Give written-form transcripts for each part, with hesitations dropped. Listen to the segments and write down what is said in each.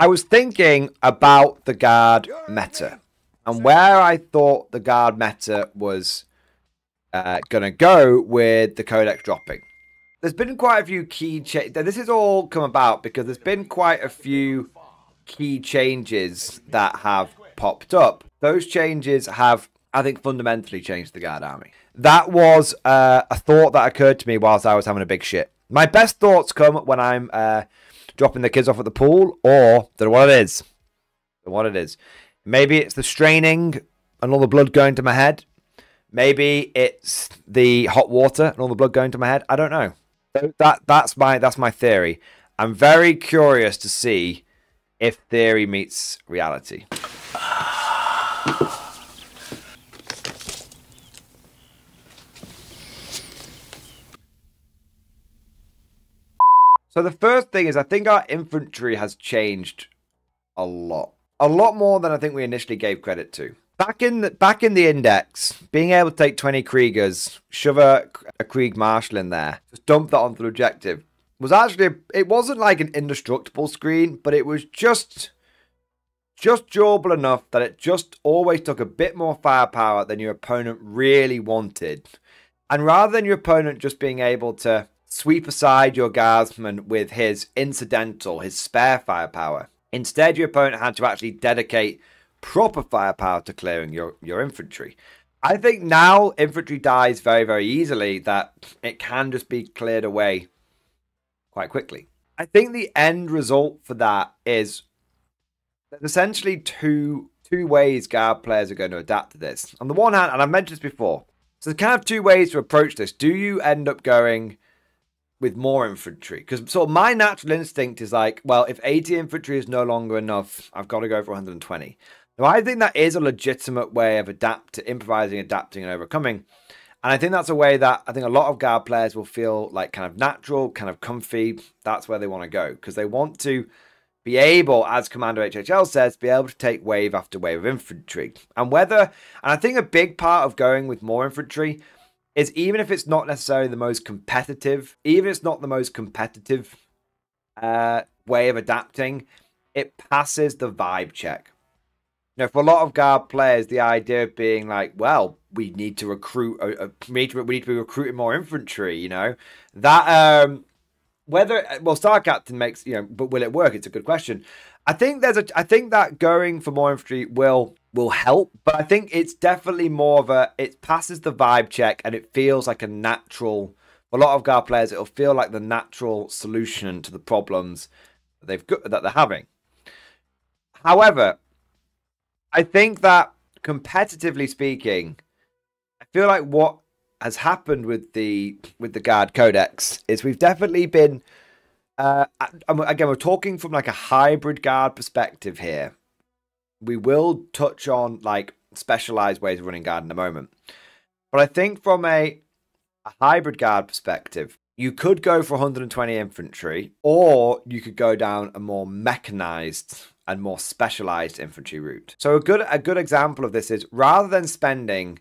I was thinking about the guard meta and where I thought the guard meta was going to go with the codex dropping. There's been quite a few key changes. This has all come about because there's been quite a few key changes that have popped up. Those changes have, I think, fundamentally changed the guard army. That was a thought that occurred to me whilst I was having a big shit. My best thoughts come when I'm dropping the kids off at the pool, or don't know what it is. Don't know what it is. Maybe it's the straining and all the blood going to my head. Maybe it's the hot water and all the blood going to my head. I don't know. That's my theory. I'm very curious to see if theory meets reality. So the first thing is I think our infantry has changed a lot. A lot more than I think we initially gave credit to. Back in the index, being able to take 20 Kriegers, shove a Krieg Marshal in there, just dump that onto the objective, was actually, it wasn't like an indestructible screen, but it was just durable enough that it just always took a bit more firepower than your opponent really wanted. And rather than your opponent just being able to sweep aside your guardsman with his incidental, his spare firepower, instead your opponent had to actually dedicate proper firepower to clearing your infantry. I think now infantry dies very, very easily, that it can just be cleared away quite quickly. I think the end result for that is there's essentially two ways guard players are going to adapt to this. On the one hand, and I've mentioned this before, so there's kind of two ways to approach this. Do you end up going with more infantry? Because sort of my natural instinct is like, well, if 80 infantry is no longer enough, I've got to go for 120. Now, I think that is a legitimate way of improvising, adapting, and overcoming. And I think that's a way that I think a lot of guard players will feel like kind of natural, kind of comfy. That's where they want to go, because they want to be able, as Commander HHL says, be able to take wave after wave of infantry. And I think a big part of going with more infantry is, even if it's not necessarily the most competitive, way of adapting, it passes the vibe check. You know, for a lot of guard players, the idea of being like, well, we need to recruit, we need to be recruiting more infantry, you know, that, Star Captain makes, you know, but will it work? It's a good question. I think that going for more infantry will help, but I think it's definitely more of it passes the vibe check, and it feels like a natural, for a lot of guard players, it'll feel like the natural solution to the problems that they're having. However, I think that competitively speaking, I feel like what has happened with the guard codex is we've definitely been, again, we're talking from like a hybrid guard perspective here. We will touch on like specialized ways of running guard in a moment. But I think from a hybrid guard perspective, you could go for 120 infantry, or you could go down a more mechanized and more specialized infantry route. So a good example of this is, rather than spending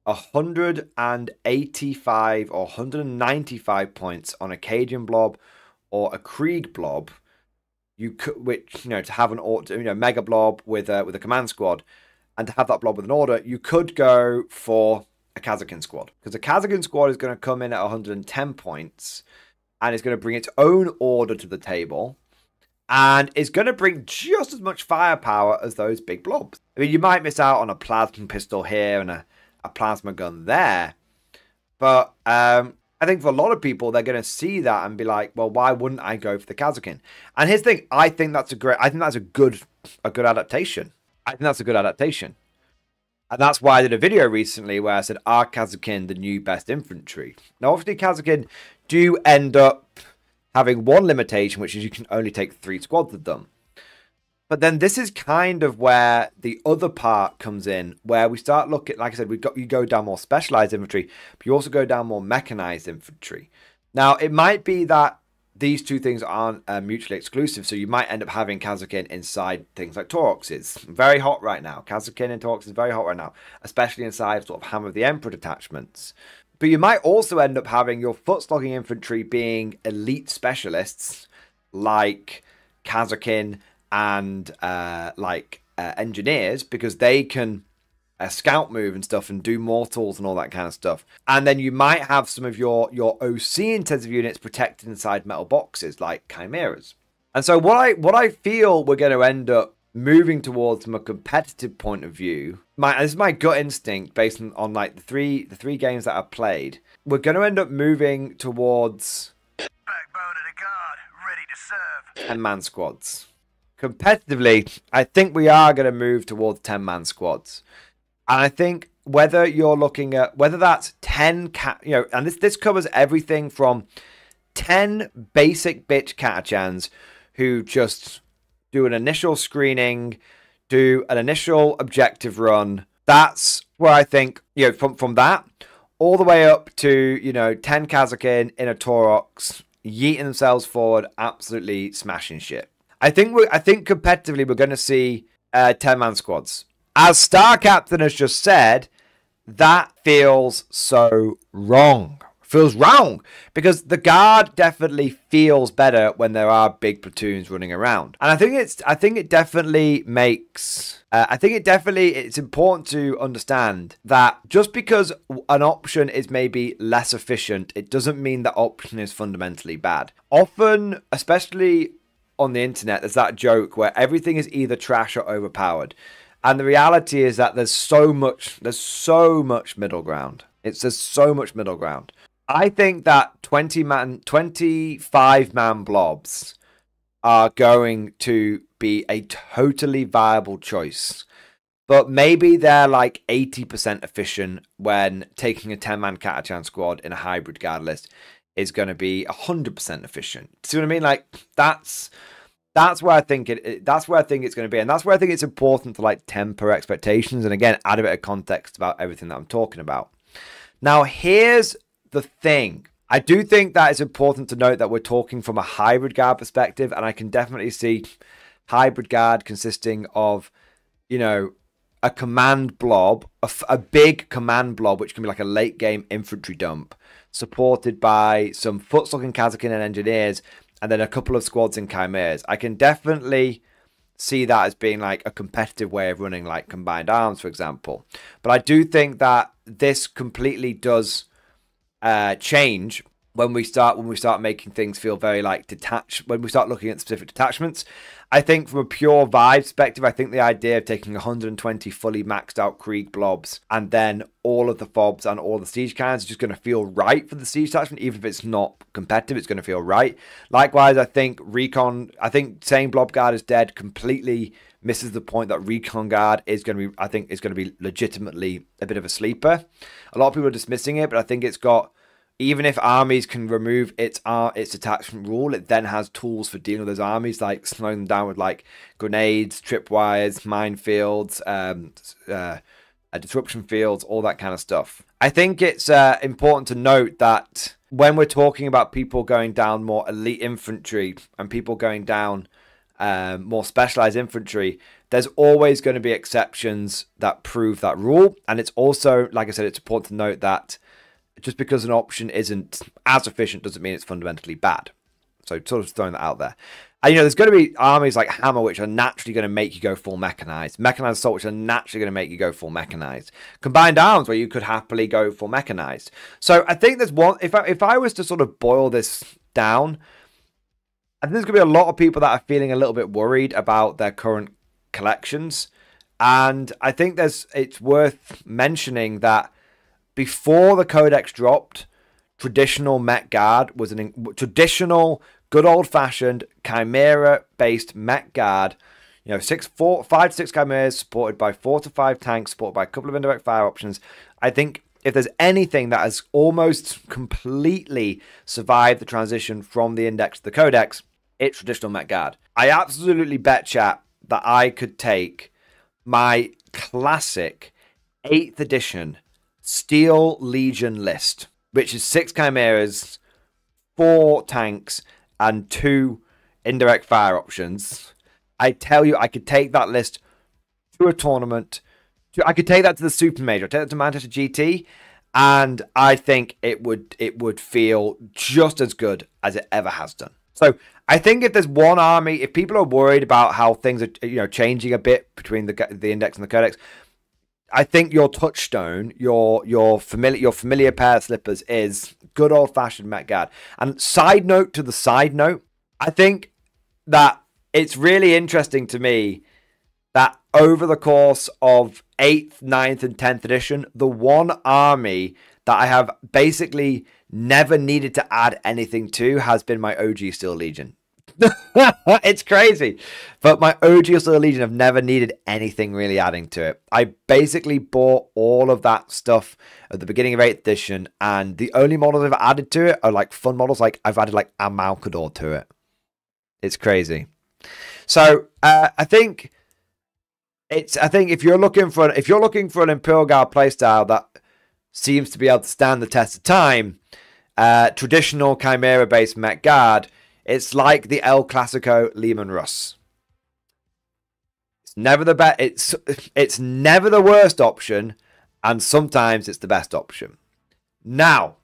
185 or 195 points on a Cajun blob or a Krieg blob, you could, which, you know, to have an order, you know, mega blob with a command squad, and to have that blob with an order, you could go for a Kazakin squad, because a Kazakin squad is going to come in at 110 points and is going to bring its own order to the table, and is going to bring just as much firepower as those big blobs. I mean, you might miss out on a plasma pistol here and a plasma gun there, but I think for a lot of people, they're going to see that and be like, well, why wouldn't I go for the Kazakin? And here's the thing, I think that's a good adaptation. I think that's a good adaptation. And that's why I did a video recently where I said, are Kazakin the new best infantry? Now, obviously, Kazakin do end up having one limitation, which is you can only take 3 squads of them. But then this is kind of where the other part comes in, where we start looking, like I said, you go down more specialized infantry, but you also go down more mechanized infantry. Now, it might be that these two things aren't mutually exclusive, so you might end up having Kazakin inside things like Tauroxes. Very hot right now. Kazakin and Taurox is very hot right now, especially inside sort of Hammer of the Emperor detachments. But you might also end up having your foot-slogging infantry being elite specialists like Kazakin and engineers, because they can scout move and stuff and do mortals and all that kind of stuff. And then you might have some of your OC intensive units protected inside metal boxes like chimeras. And so what I feel we're going to end up moving towards from a competitive point of view, this is my gut instinct based on like the three games that I've played. We're going to end up moving towards backbone of the guard, ready to serve. 10-man squads. Competitively, I think we are going to move towards 10-man squads. And I think whether you're looking at whether that's 10 and this covers everything from 10 basic bitch catachans who just do an initial screening, do an initial objective run. That's where I think, from that all the way up to, 10 Kazakin in a Taurox, yeeting themselves forward, absolutely smashing shit. I think competitively we're going to see 10-man squads. As Star Captain has just said, that feels so wrong. Feels wrong because the guard definitely feels better when there are big platoons running around. And I think it's important to understand that just because an option is maybe less efficient, it doesn't mean that option is fundamentally bad. Often, especially on the internet, there's that joke where everything is either trash or overpowered. And the reality is that there's so much middle ground. There's so much middle ground. I think that 25-man blobs are going to be a totally viable choice. But maybe they're like 80% efficient when taking a 10-man Catachan squad in a hybrid guard list is going to be 100% efficient. See what I mean? Like, that's where I think that's where I think it's going to be, and that's where I think it's important to like temper expectations and again add a bit of context about everything that I'm talking about. Now, here's the thing. I do think that it's important to note that we're talking from a hybrid guard perspective, and I can definitely see hybrid guard consisting of, a command blob, a big command blob, which can be like a late game infantry dump, supported by some foot-looking Kazakin and engineers, and then a couple of squads in chimeras. I can definitely see that as being like a competitive way of running like combined arms, for example. But I do think that this completely does change when we start making things feel very like detached, when we start looking at specific detachments. I think from a pure vibe perspective, I think the idea of taking 120 fully maxed out Krieg blobs and then all of the fobs and all the siege cannons is just going to feel right for the siege detachment. Even if it's not competitive, it's going to feel right. Likewise, I think saying blob guard is dead completely misses the point that recon guard is going to be, legitimately a bit of a sleeper. A lot of people are dismissing it, but I think it's got, even if armies can remove its detachment rule, it then has tools for dealing with those armies, like slowing them down with like grenades, tripwires, minefields, disruption fields, all that kind of stuff. I think it's important to note that when we're talking about people going down more elite infantry and people going down more specialized infantry, there's always going to be exceptions that prove that rule. And it's also, like I said, it's important to note that just because an option isn't as efficient doesn't mean it's fundamentally bad. So sort of throwing that out there. And, there's going to be armies like Hammer, which are naturally going to make you go full mechanized. Mechanized assault, which are naturally going to make you go full mechanized. Combined arms, where you could happily go full mechanized. So I think there's one, if I was to sort of boil this down, I think there's going to be a lot of people that are feeling a little bit worried about their current collections. And I think it's worth mentioning that before the Codex dropped, traditional Mech Guard was traditional, good old-fashioned Chimera-based Mech Guard. 5 to 6 Chimeras supported by 4 to 5 tanks, supported by a couple of indirect fire options. I think if there's anything that has almost completely survived the transition from the Index to the Codex, it's traditional Mech Guard. I absolutely bet, chat, that I could take my classic 8th edition Steel Legion list, which is 6 Chimeras, 4 tanks, and 2 indirect fire options. I tell you, I could take that list to a tournament. I could take that to the Super Major. I'd take that to Manchester GT, and I think it would feel just as good as it ever has done. So I think if there's one army, if people are worried about how things are, changing a bit between the index and the codex, I think your touchstone, your familiar pair of slippers is good old fashioned Met Guard. And side note to the side note, I think that it's really interesting to me that over the course of 8th, 9th, and 10th edition, the one army that I have basically never needed to add anything to has been my OG Steel Legion. It's crazy. But my OG Steel Legion, I've never needed anything really adding to it. I basically bought all of that stuff at the beginning of 8th edition, and the only models I've added to it are like fun models. Like I've added like a Malcador to it. It's crazy. So I think if you're looking for an Imperial Guard playstyle that seems to be able to stand the test of time, traditional Chimera based Met Guard, it's like the El Clasico Lehman Russ. It's never the best. It's never the worst option, and sometimes it's the best option. Now,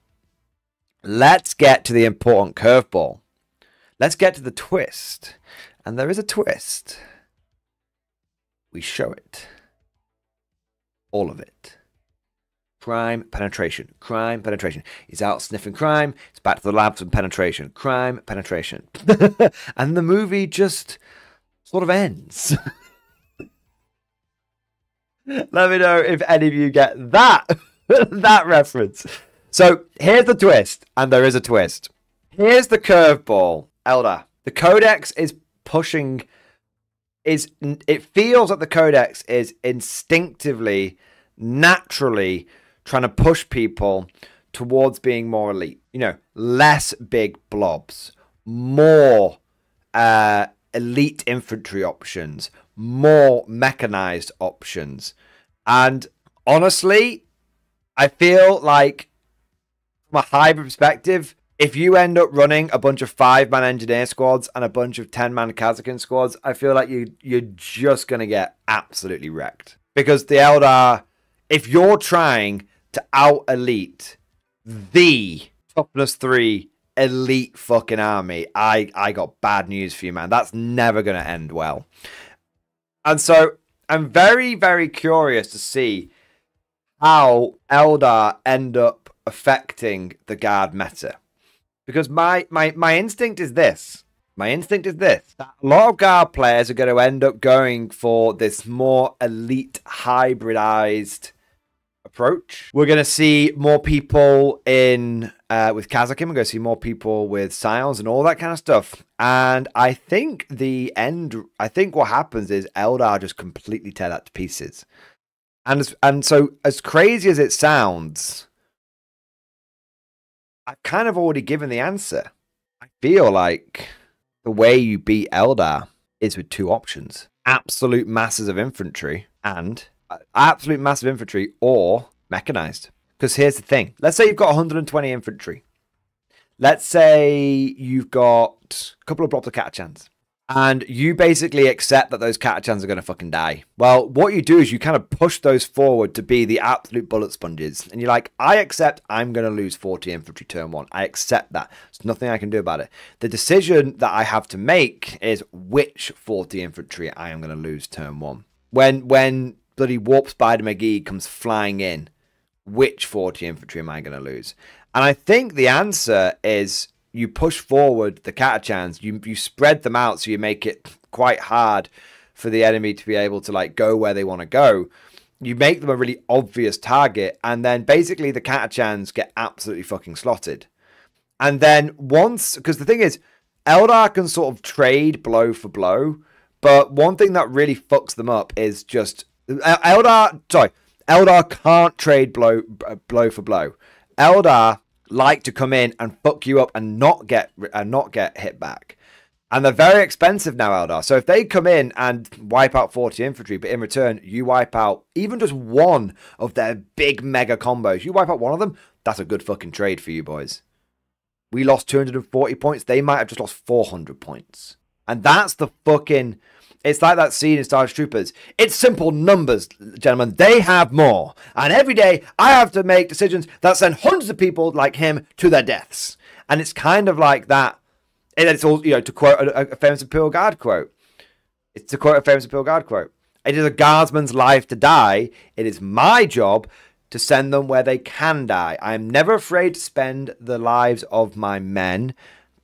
let's get to the important curveball. Let's get to the twist, and there is a twist. We show it. All of it. Crime, penetration. Crime, penetration. He's out sniffing crime. It's back to the labs and penetration. Crime, penetration. And the movie just sort of ends. Let me know if any of you get that, that reference. So here's the twist, and there is a twist. Here's the curveball, Eldar. The Codex is pushing... It feels like the Codex is instinctively, naturally trying to push people towards being more elite. Less big blobs, more elite infantry options, more mechanized options. And honestly, I feel like from a hybrid perspective, if you end up running a bunch of 5-man engineer squads and a bunch of 10-man Kazakin squads, I feel like you're just going to get absolutely wrecked. Because the Eldar, if you're trying to out-elite the toughness 3 elite fucking army, I got bad news for you, man. That's never going to end well. And so I'm very, very curious to see how Eldar end up affecting the Guard meta. Because my instinct is this. My instinct is this. That a lot of Guard players are going to end up going for this more elite hybridized approach. We're going to see more people in with Kazakin. We're going to see more people with Scions and all that kind of stuff. And I think what happens is Eldar just completely tear that to pieces. And so as crazy as it sounds, I've kind of already given the answer. I feel like the way you beat Eldar is with 2 options. Absolute masses of infantry and absolute massive infantry or mechanized. Because here's the thing. Let's say you've got 120 infantry. Let's say you've got a couple of blobs of Catachans. And you basically accept that those Catachans are going to fucking die. Well, what you do is you kind of push those forward to be the absolute bullet sponges. And you're like, I accept I'm going to lose 40 infantry turn 1. I accept that. There's nothing I can do about it. The decision that I have to make is which 40 infantry I am going to lose turn 1. When bloody Warp Spider McGee comes flying in, which 40 infantry am I going to lose? And I think the answer is... you push forward the Catachans, you spread them out so you make it quite hard for the enemy to be able to like go where they want to go. You make them a really obvious target, and then basically the Catachans get absolutely fucking slotted. And then once, because the thing is, Eldar can sort of trade blow for blow, but one thing that really fucks them up is just Eldar can't trade blow for blow. Eldar like to come in and fuck you up and not get hit back. And they're very expensive now, Eldar. So if they come in and wipe out 40 infantry, but in return, you wipe out even just one of their big mega combos, you wipe out one of them, that's a good fucking trade for you boys. We lost 240 points. They might have just lost 400 points. And that's the fucking... It's like that scene in Star Troopers. It's simple numbers, gentlemen. They have more. And every day, I have to make decisions that send hundreds of people like him to their deaths. And it's kind of like that And it's all, to quote a famous Imperial Guard quote. It's to quote a famous Imperial Guard quote. It is a guardsman's life to die. It is my job to send them where they can die. I am never afraid to spend the lives of my men,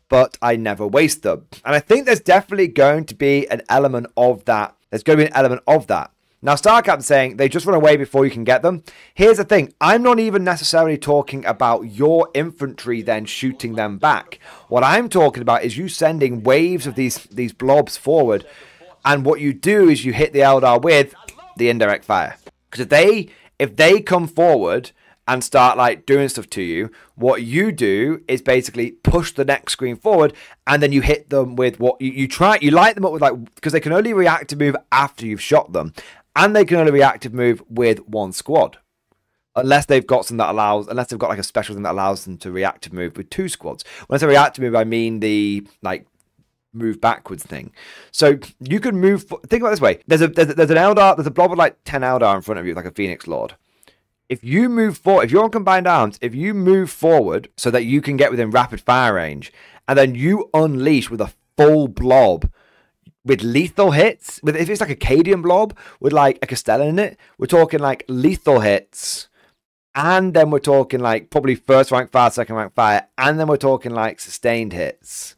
but I never waste them. And I think there's definitely going to be an element of that. There's going to be an element of that. Now, Star Captain's saying they just run away before you can get them. Here's the thing. I'm not even necessarily talking about your infantry then shooting them back. What I'm talking about is you sending waves of these blobs forward. And what you do is you hit the Eldar with the indirect fire. Because if they come forward and start like doing stuff to you, what you do is basically push the next screen forward, and then you hit them with what you light them up with, like, because they can only reactive move after you've shot them. And they can only reactive move with one squad. Unless they've got something that unless they've got like a special thing that allows them to reactive move with two squads. When I say reactive move, I mean the like move backwards thing. So you can move, think about it this way. There's an Eldar, there's a blob with like 10 Eldar in front of you, like a Phoenix Lord. If you move forward, if you're on combined arms, if you move forward so that you can get within rapid fire range, and then you unleash with a full blob, with lethal hits, if it's like a Cadian blob with like a Castellan in it, we're talking like lethal hits, and then we're talking like probably first rank fire, second rank fire, and then we're talking like sustained hits.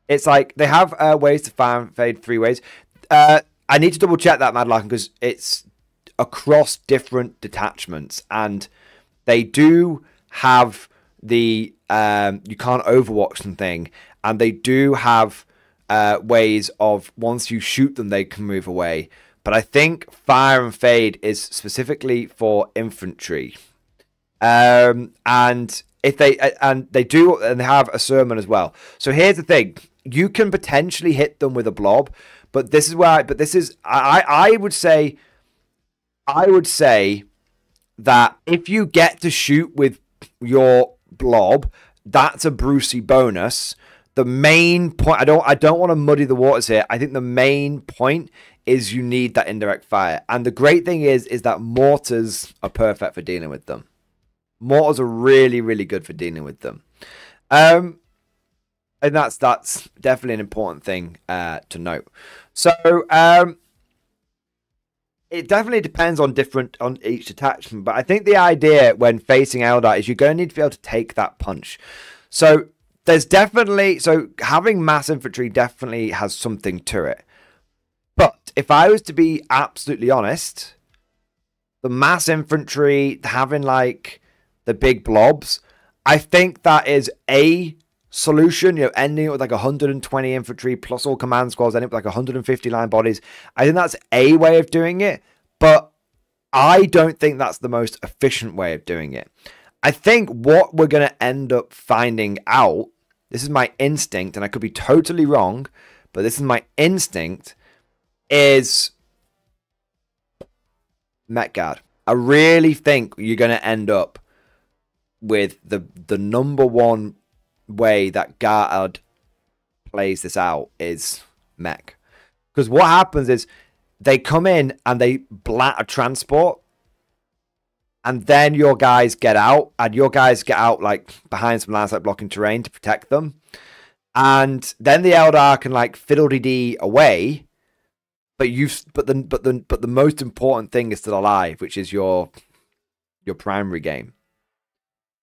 It's like they have ways to fire and fade 3 ways. I need to double check that, Madlarkin, because it's across different detachments, and they do have the you can't overwatch them thing, and they do have ways of once you shoot them they can move away. But I think fire and fade is specifically for infantry, and if they have a sermon as well. So here's the thing: you can potentially hit them with a blob, but this is where I would say that if you get to shoot with your blob, that's a Brucey bonus. The main point, I don't want to muddy the waters here. I think the main point is you need that indirect fire. And the great thing is that mortars are perfect for dealing with them. Mortars are really, really good for dealing with them. And that's definitely an important thing to note. So it definitely depends on each detachment. But I think the idea when facing Eldar is you're going to need to be able to take that punch. So there's definitely, having mass infantry definitely has something to it. But if I was to be absolutely honest, the mass infantry having like the big blobs, I think that is a solution, ending it with like 120 infantry plus all command squads, ending up with like 150 line bodies. I think that's a way of doing it, but I don't think that's the most efficient way of doing it. I think what we're going to end up finding out, this is my instinct, and I could be totally wrong, but this is my instinct, is Met Guard. I really think you're going to end up with the number one way that Guard plays this out is mech. Because what happens is they come in and they blat a transport, and then your guys get out, and your guys get out like behind some landslide blocking terrain to protect them. And then the Eldar can like fiddle-dee-dee away, but the most important thing is still alive, which is your primary game.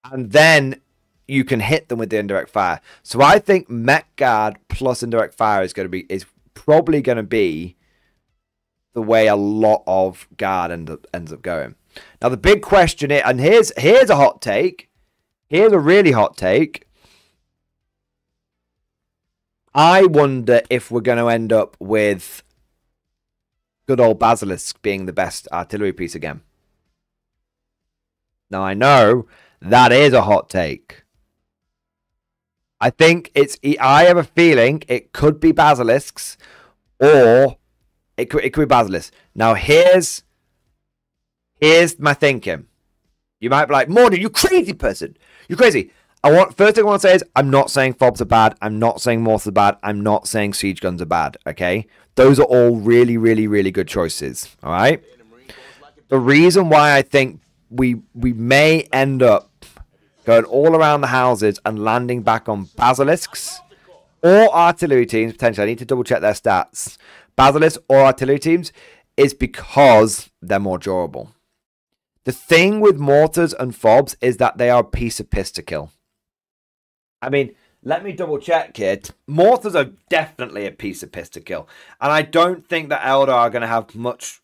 And then you can hit them with the indirect fire. So I think Mech Guard plus indirect fire is probably going to be the way a lot of Guard ends up going. Now the big question is, and here's a hot take. Here's a really hot take. I wonder if we're going to end up with good old Basilisk being the best artillery piece again. Now I know that is a hot take. I think I have a feeling it could be Basilisks, or it could be Basilisks. Now here's my thinking. You might be like, Mordian, you crazy person. You're crazy. First thing I want to say is I'm not saying fobs are bad. I'm not saying mortars are bad. I'm not saying siege guns are bad. Okay? Those are all really, really, really good choices. All right? The reason why I think we may end up going all around the houses and landing back on Basilisks or artillery teams, potentially, I need to double check their stats, Basilisk or artillery teams, is because they're more durable. The thing with mortars and fobs is that they are a piece of piss to kill. I mean, let me double check here. Mortars are definitely a piece of piss to kill. And I don't think that Eldar are going to have much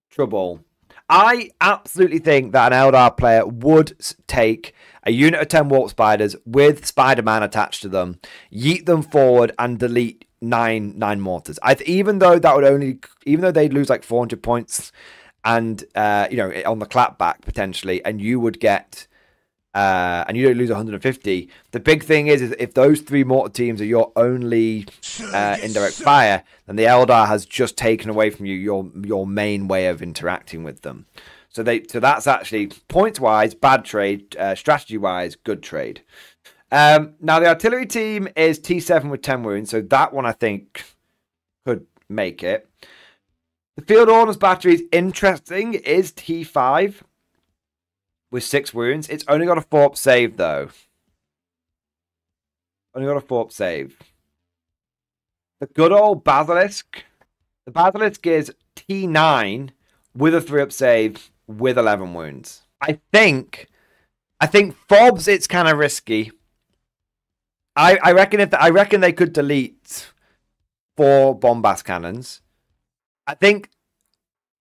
trouble. I absolutely think that an Eldar player would take a unit of 10 warp spiders with Spider-Man attached to them, yeet them forward, and delete nine mortars. Even though they'd lose like 400 points, and you know, on the clapback potentially, and you would get and you don't lose 150. The big thing is if those 3 mortar teams are your only indirect fire, then the Eldar has just taken away from you your main way of interacting with them. So that's actually points wise bad trade, strategy wise good trade. Now the artillery team is T7 with 10 wounds, so that one I think could make it. The field ordnance battery is interesting. It is T5 with 6 wounds. It's only got a 4-up save though. Only got a 4-up save. The good old Basilisk. The Basilisk is T9 with a 3-up save with 11 wounds. I think fobs it's kind of risky. I reckon they could delete 4 bombast cannons. I think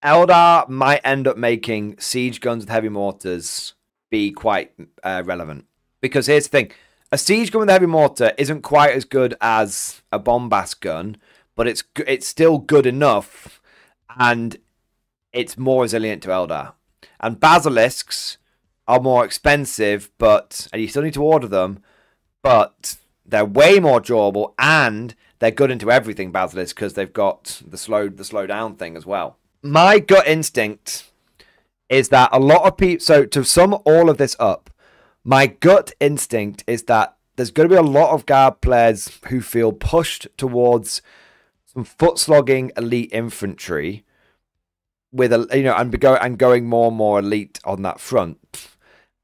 Eldar might end up making siege guns with heavy mortars be quite relevant. Because here's the thing. A siege gun with a heavy mortar isn't quite as good as a bombast gun, but it's still good enough, and it's more resilient to Eldar. And basilisks are more expensive, and you still need to order them, but they're way more durable, and they're good into everything, basilisks, because they've got the slow down thing as well. My gut instinct is that a lot of people... So to sum all of this up, my gut instinct is that there's going to be a lot of guard players who feel pushed towards some foot-slogging elite infantry with and going more and more elite on that front.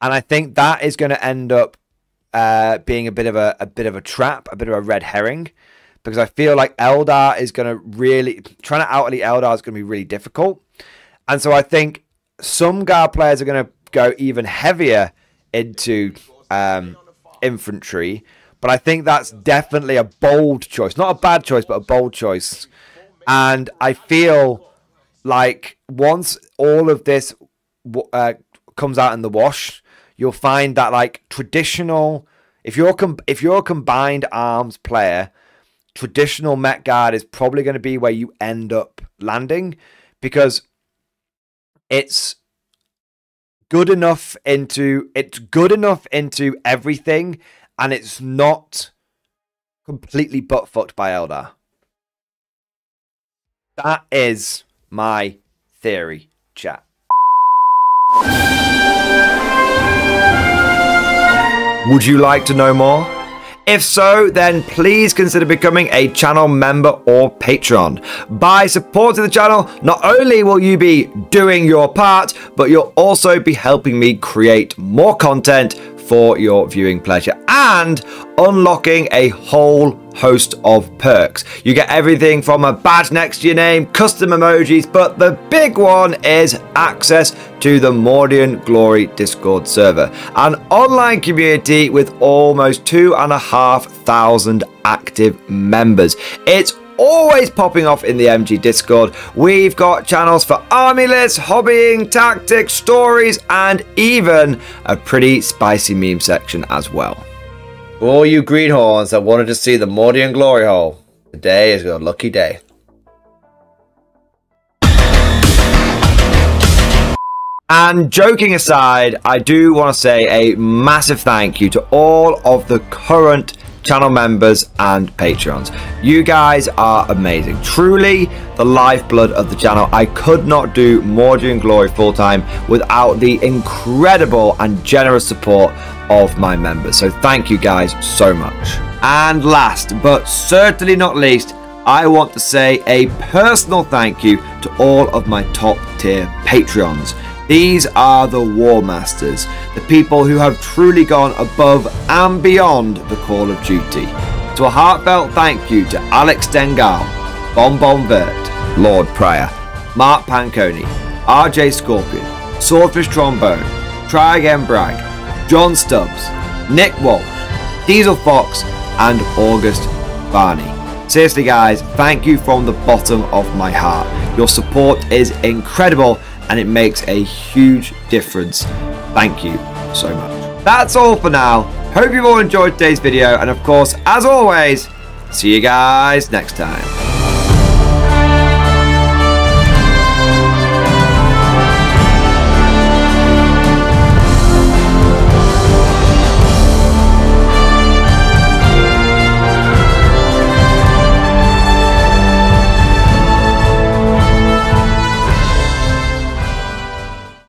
And I think that is going to end up being a bit of a trap, a bit of a red herring. Because I feel like Eldar is going to really... Trying to out-elite Eldar is going to be really difficult. And so I think some guard players are going to go even heavier into infantry. But I think that's definitely a bold choice. Not a bad choice, but a bold choice. And I feel like once all of this comes out in the wash, you'll find that like traditional... If you're a combined arms player... Traditional Met Guard is probably going to be where you end up landing, because it's good enough into everything, and it's not completely butt fucked by Eldar. That is my theory, chat. Would you like to know more? If so, then please consider becoming a channel member or patron. By supporting the channel, not only will you be doing your part, but you'll also be helping me create more content for your viewing pleasure and unlocking a whole host of perks. You get everything from a badge next to your name, custom emojis, but the big one is access to the Mordian Glory Discord server, an online community with almost 2,500 active members. It's always popping off in the MG Discord. We've got channels for army lists, hobbying, tactics, stories, and even a pretty spicy meme section as well. For all you greenhorns that wanted to see the Mordian glory hole, today is your lucky day. And joking aside, I do want to say a massive thank you to all of the current channel members and patrons. You guys are amazing, truly the lifeblood of the channel. I could not do Mordian Glory full-time without the incredible and generous support of my members, so thank you guys so much. And last but certainly not least, I want to say a personal thank you to all of my top tier Patreons. These are the War Masters, the people who have truly gone above and beyond the call of duty. So a heartfelt thank you to Alex Dengal, Bon Vert, Lord Pryor, Mark Panconi, RJ Scorpion, Swordfish Trombone, Try Again Bragg, John Stubbs, Nick Walsh, Diesel Fox, and August Barney. Seriously guys, thank you from the bottom of my heart. Your support is incredible and it makes a huge difference. Thank you so much. That's all for now. Hope you've all enjoyed today's video, and of course, as always, see you guys next time.